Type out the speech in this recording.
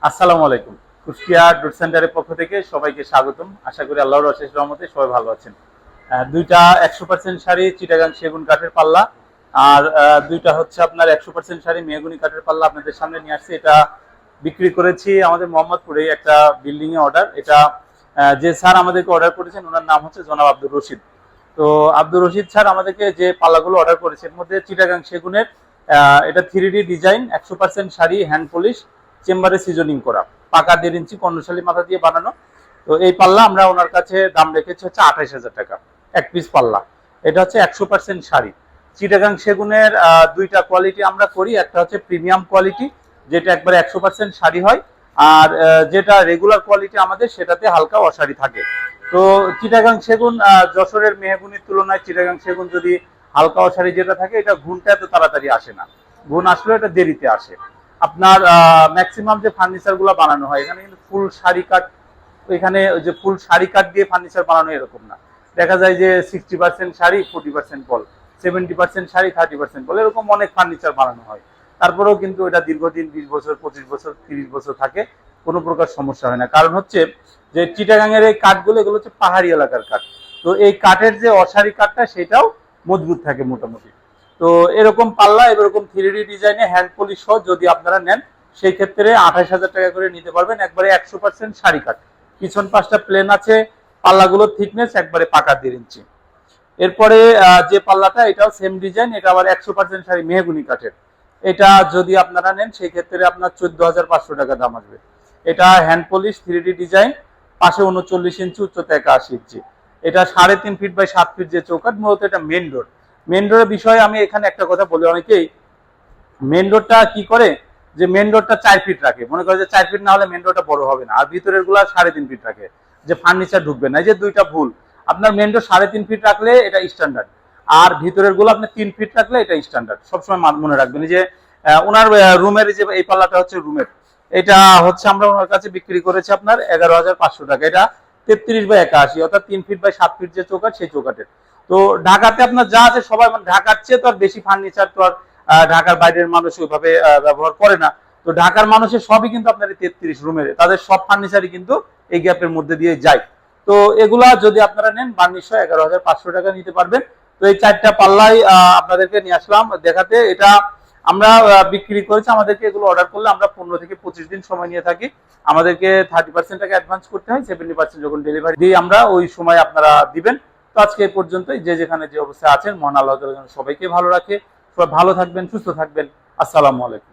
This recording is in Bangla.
আসসালামু আলাইকুম। কুষ্টিয়া ডুট সেন্টারের পক্ষ থেকে সবাইকে স্বাগতম। আশা করি আল্লাহর অশেষ রহমতে সবাই ভালো আছেন। দুইটা 100% শাড়ি চিটাগাং সেগুন কাঠের পাল্লা, আর দুইটা হচ্ছে আপনার 100% শাড়ি মেহগনি কাঠের পাল্লা আপনাদের সামনে নিয়ে আসছি। এটা বিক্রি করেছি আমাদের মোহাম্মদপুরে একটা বিল্ডিং এ অর্ডার। এটা যে স্যার আমাদেরকে অর্ডার করেছেন ওনার নাম হচ্ছে জনাব আব্দুর রশিদ। তো আব্দুর রশিদ স্যার আমাদেরকে যে পাল্লাগুলো অর্ডার করেছে এর মধ্যে চিটাগাং সেগুনের এটা 3D design 100% sari hand polish চেম্বারে সিজনিং করা, পাকা 1.5 ইঞ্চি কর্ণশালী মাথা দিয়ে বানানো। তো এই পাল্লা আমরা ওনার কাছে দাম রেখেছি হচ্ছে 28,000 টাকা এক পিস পাল্লা। এটা হচ্ছে 100% শাড়ি চিটাগাং সেগুনের। দুইটা কোয়ালিটি আমরা করি, একটা হচ্ছে প্রিমিয়াম কোয়ালিটি যেটা একবারে 100% শাড়ি হয়, আর যেটা রেগুলার কোয়ালিটি আমাদের সেটাতে হালকা অশাড়ি থাকে। তো চিটাগাং সেগুন যশোরের মেহগুনির তুলনায় চিটাগাং সেগুন যদি হালকা অশাড়ি যেটা থাকে এটা ঘুনটা এত তাড়াতাড়ি আসে না, ঘুন আসলে এটা দেরিতে আসে। আপনার ম্যাক্সিমাম যে ফার্নিচার গুলো বানানো হয় এখানে কিন্তু ফুল শাড়ি কাট, এখানে যে ফুল শাড়ি কাট দিয়ে ফার্নিচার বানানো এরকম না। দেখা যায় যে 60% শাড়ি 40% পল, 70% শাড়ি 30% পল, এরকম অনেক ফার্নিচার বানানো হয়। তারপরেও কিন্তু এটা দীর্ঘদিন 20 বছর 25 বছর 30 বছর থাকে, কোনো প্রকার সমস্যা হয় না। কারণ হচ্ছে যে চিটাগাং এর এই কাঠগুলো এগুলো হচ্ছে পাহাড়ি এলাকার কাঠ। তো এই কাঠের যে অশাড়ি কাঠটা সেটাও মজবুত থাকে মোটামুটি। তো এরকম পাল্লা এরকম 3D ডিজাইনে হ্যান্ড পলিশ সহ যদি আপনারা নেন সেই ক্ষেত্রে 28,000 টাকা করে নিতে পারবেন, একবারে 100% শাড়ি কাঠ। পিছন পাশটা প্লেন আছে, পাল্লাগুলোর থিকনেস একবারে পাকা 1.5 ইঞ্চি। এরপরে যে পাল্লাটা এটাও সেম ডিজাইন, এটা আবার 100% শাড়ি মেহগুনি কাঠের। এটা যদি আপনারা নেন সেই ক্ষেত্রে আপনার 14,500 টাকা দাম আসবে। এটা হ্যান্ড পলিশ 3D ডিজাইন, পাশে 39 ইঞ্চি, উচ্চতা 81 ইঞ্চি। এটা 3.5 ফিট বাই 7 ফিট যে চৌকাঠ, মূলত এটা মেন ডোর। মেন ডোরের বিষয়ে আমি এখানে একটা কথা বলি, অনেকেই মেন ডোরটা কি করে যে মেন ডোরটা 4 ফিট রাখে, মনে করে যে 4 ফিট না হলে মেন ডোরটা বড় হবে না, আর ভিতরের গুলা 3.5 ফিট রাখে যে ফার্নিচার ঢুকবে না। এই যে দুইটা ভুল। আপনার মেন ডোর 3.5 ফিট রাখলে এটা স্ট্যান্ডার্ড, আর ভিতরের গুলো আপনি 3 ফিট রাখলে এটা স্ট্যান্ডার্ড। সবসময় মনে রাখবেন যে ওনার রুমের যে এই পাল্লাটা হচ্ছে রুমের, এটা হচ্ছে আমরা ওনার কাছে বিক্রি করেছি আপনার 11,500 টাকা। এটা 33 বাই 81, অর্থাৎ 3 ফিট বাই 7 ফিট যে চৌকাঠ সেই চৌকাঠের। তো ঢাকাতে আপনার যা আছে সবাই মানে ঢাকার চেয়ে তো আর বেশি ফার্নিচার তো আর ঢাকার বাইরের মানুষ ওইভাবে ব্যবহার করে না। তো ঢাকার মানুষের সবই কিন্তু আপনার 33 রুমের, তাদের সব ফার্নিচারই কিন্তু এই গ্যাপের মধ্যে দিয়ে যায়। তো এগুলা যদি আপনারা নেন বার্নিশ 11,500 টাকা নিতে পারবেন। তো এই 4টা পাল্লাই আপনাদেরকে নিয়ে আসলাম দেখাতে। এটা আমরা বিক্রি করেছি, আমাদেরকে এগুলো অর্ডার করলে আমরা 15 থেকে 25 দিন সময় নিয়ে থাকি। আমাদেরকে 30% টাকা অ্যাডভান্স করতে হয়, 70% যখন ডেলিভারি দিই আমরা ওই সময় আপনারা দিবেন। তো আজকে এই পর্যন্তই। যে যেখানে যে অবস্থায় আছেন মহান আল্লাহ তাআলা সবাইকে ভালো রাখে। সবাই ভালো থাকবেন, সুস্থ থাকবেন। আসসালামু আলাইকুম।